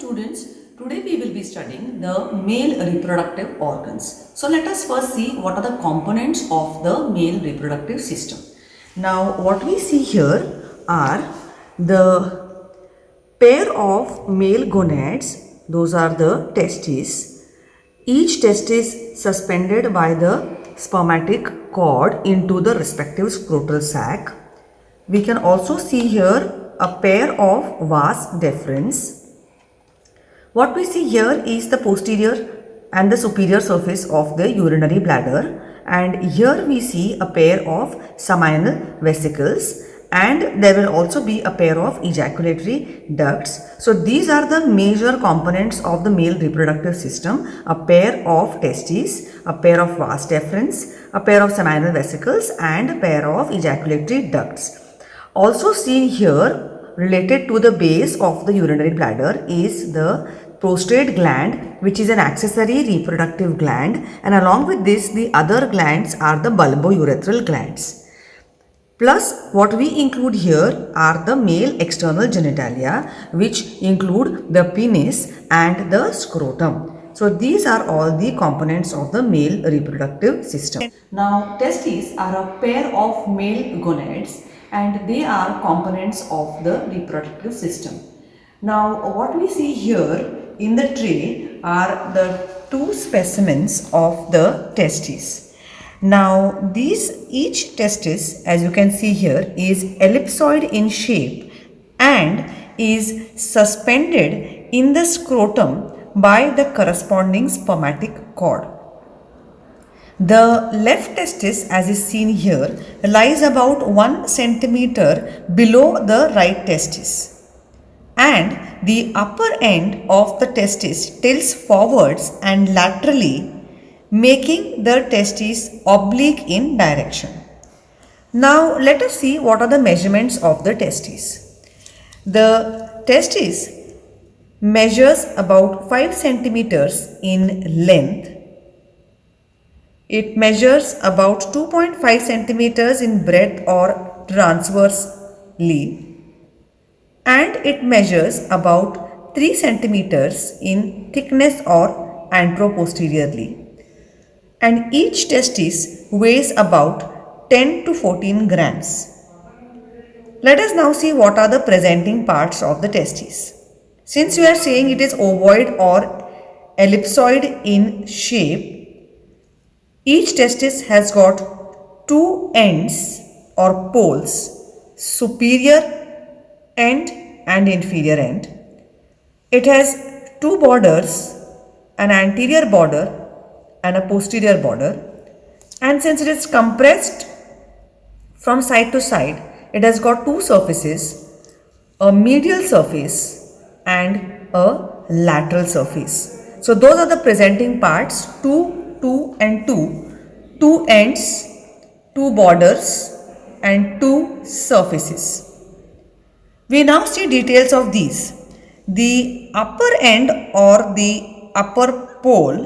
students, today we will be studying the male reproductive organs. So let us first see what are the components of the male reproductive system. Now what we see here are the pair of male gonads, those are the testes. Each testis suspended by the spermatic cord into the respective scrotal sac. We can also see here a pair of vas deferens. What we see here is the posterior and the superior surface of the urinary bladder, and here we see a pair of seminal vesicles, and there will also be a pair of ejaculatory ducts. So these are the major components of the male reproductive system: a pair of testes, a pair of vas deferens, a pair of seminal vesicles, and a pair of ejaculatory ducts. Also seen here, related to the base of the urinary bladder, is the prostate gland, which is an accessory reproductive gland, and along with this the other glands are the bulbourethral glands. Plus what we include here are the male external genitalia, which include the penis and the scrotum. So these are all the components of the male reproductive system. Now testes are a pair of male gonads and they are components of the reproductive system. Now what we see here in the tray are the two specimens of the testes. Now each testis, as you can see here, is ellipsoid in shape and is suspended in the scrotum by the corresponding spermatic cord. The left testis, as is seen here, lies about 1 centimeter below the right testis, and the upper end of the testis tilts forwards and laterally, making the testis oblique in direction. Now let us see what are the measurements of the testis. The testis measures about 5 centimeters in length. It measures about 2.5 centimeters in breadth or transversely, and it measures about 3 centimeters in thickness or anteroposteriorly, and each testis weighs about 10 to 14 grams. Let us now see what are the presenting parts of the testis. Since we are saying it is ovoid or ellipsoid in shape, each testis has got two ends or poles, superior end and inferior end. It has two borders, an anterior border and a posterior border, and since it is compressed from side to side, it has got two surfaces, a medial surface and a lateral surface. So those are the presenting parts: 2 and 2 ends, 2 borders and 2 surfaces. We now see details of these. The upper end or the upper pole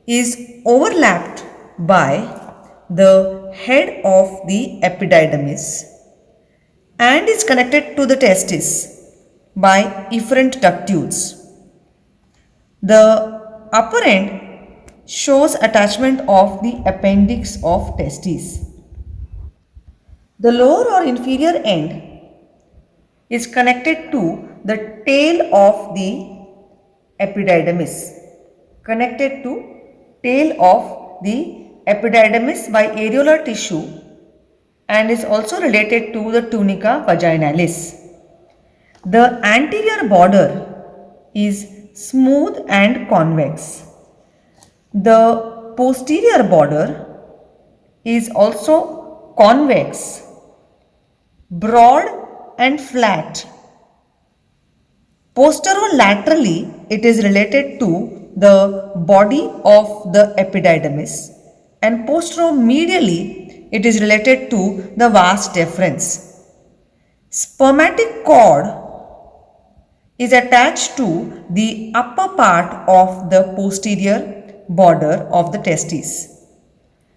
is overlapped by the head of the epididymis and is connected to the testis by efferent ductules. The upper end shows attachment of the appendix of testes. The lower or inferior end is connected to the tail of the epididymis, connected to tail of the epididymis by areolar tissue, and is also related to the tunica vaginalis. The anterior border is smooth and convex. The posterior border is also convex, broad and flat. Posterolaterally, it is related to the body of the epididymis, and posteromedially, it is related to the vas deferens. Spermatic cord is attached to the upper part of the posterior border of the testes.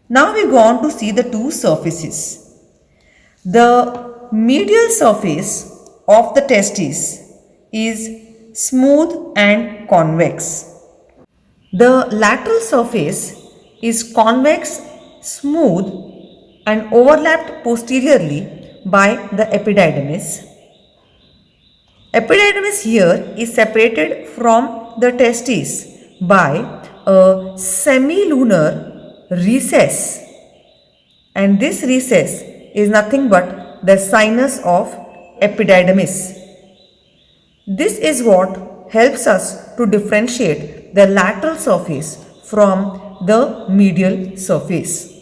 Now we go on to see the two surfaces. The medial surface of the testis is smooth and convex. The lateral surface is convex, smooth and overlapped posteriorly by the epididymis. Epididymis here is separated from the testes by a semilunar recess, and this recess is nothing but the sinus of epididymis. This is what helps us to differentiate the lateral surface from the medial surface.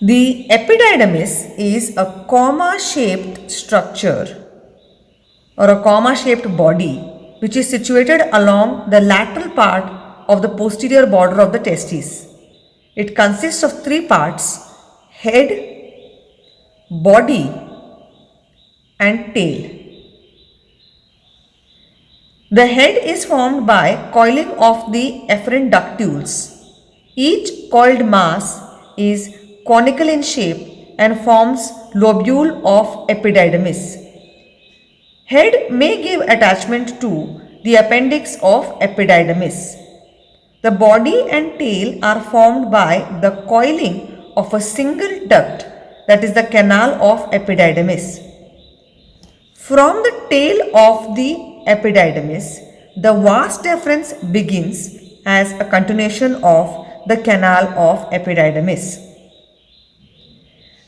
The epididymis is a comma-shaped structure or a comma-shaped body which is situated along the lateral part of the posterior border of the testes. It consists of three parts: head, body and tail. The head is formed by coiling of the efferent ductules. Each coiled mass is conical in shape and forms lobule of epididymis. Head may give attachment to the appendix of epididymis. The body and tail are formed by the coiling of a single duct, that is the canal of epididymis. From the tail of the epididymis, the vas deferens begins as a continuation of the canal of epididymis.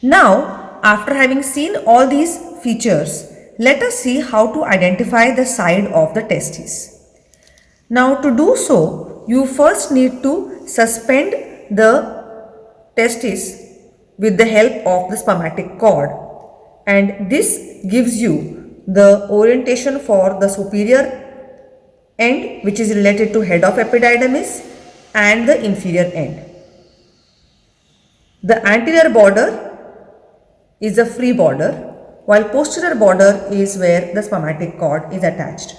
Now, after having seen all these features, let us see how to identify the side of the testes. Now, to do so, you first need to suspend the testis with the help of the spermatic cord, and this gives you the orientation for the superior end, which is related to head of epididymis, and the inferior end. The anterior border is a free border, while posterior border is where the spermatic cord is attached.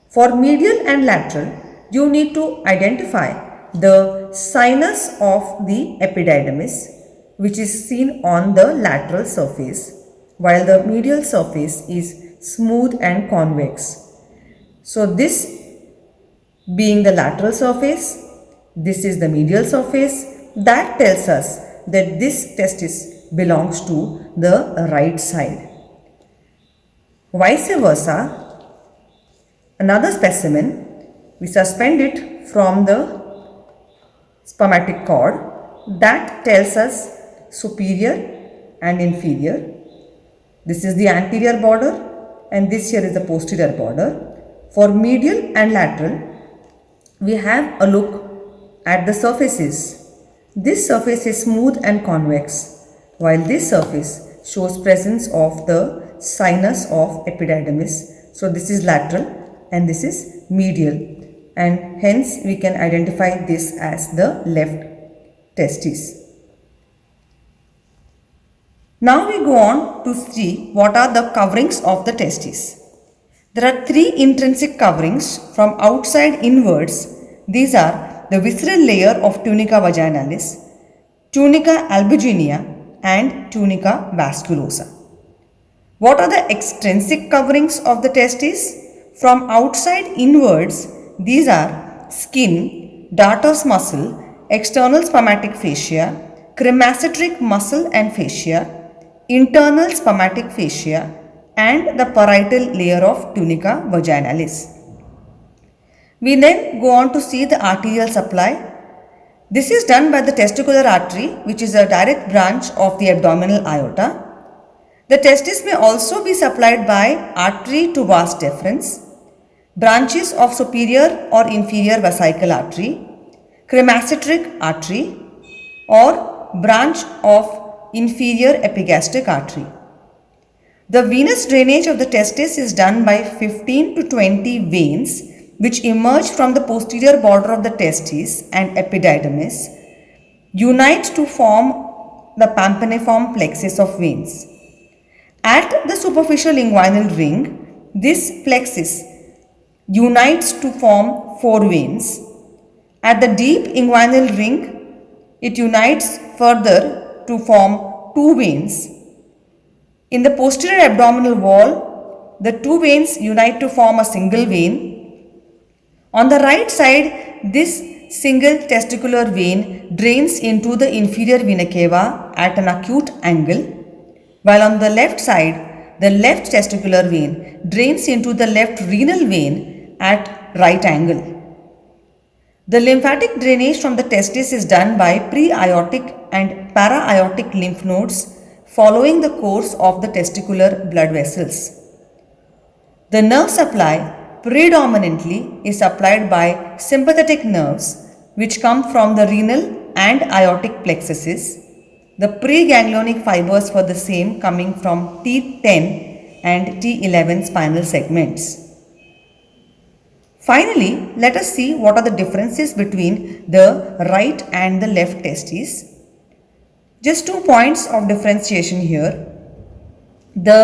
For medial and lateral, you need to identify the sinus of the epididymis, which is seen on the lateral surface, while the medial surface is smooth and convex. So this being the lateral surface, this is the medial surface. That tells us that this testis belongs to the right side. Vice versa, another specimen, we suspend it from the spermatic cord. That tells us superior and inferior. This is the anterior border and this here is the posterior border. For medial and lateral, we have a look at the surfaces. This surface is smooth and convex, while this surface shows presence of the sinus of epididymis. So this is lateral and this is medial, and hence we can identify this as the left testis. Now we go on to see what are the coverings of the testis. There are three intrinsic coverings from outside inwards. These are the visceral layer of tunica vaginalis, tunica albuginea and tunica vasculosa. What are the extrinsic coverings of the testis? From outside inwards, these are skin, dartos muscle, external spermatic fascia, cremacetric muscle and fascia, internal spermatic fascia and the parietal layer of tunica vaginalis. We then go on to see the arterial supply. This is done by the testicular artery, which is a direct branch of the abdominal aorta. The testis may also be supplied by artery to vas deferens, branches of superior or inferior vesical artery, cremacetric artery or branch of inferior epigastric artery. The venous drainage of the testis is done by 15 to 20 veins which emerge from the posterior border of the testis and epididymis, unite to form the pampaniform plexus of veins. At the superficial inguinal ring, this plexus unites to form 4 veins. At the deep inguinal ring, it unites further to form 2 veins. In the posterior abdominal wall, the two veins unite to form a single vein. On the right side, this single testicular vein drains into the inferior vena cava at an acute angle, while on the left side, the left testicular vein drains into the left renal vein at right angle. The lymphatic drainage from the testis is done by pre-aortic and para-aortic lymph nodes following the course of the testicular blood vessels. The nerve supply predominantly is supplied by sympathetic nerves which come from the renal and aortic plexuses. The preganglionic fibers for the same coming from T10 and T11 spinal segments. Finally, let us see what are the differences between the right and the left testes. Just 2 points of differentiation here. The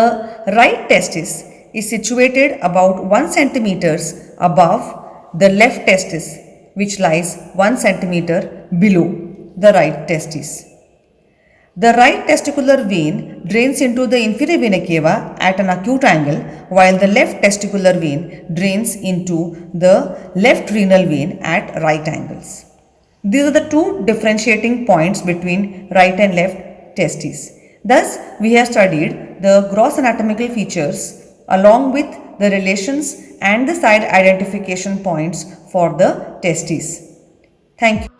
right testis is situated about 1 cm above the left testis, which lies 1 cm below the right testis. The right testicular vein drains into the inferior vena cava at an acute angle, while the left testicular vein drains into the left renal vein at right angles. These are the two differentiating points between right and left testes. Thus, we have studied the gross anatomical features along with the relations and the side identification points for the testes. Thank you.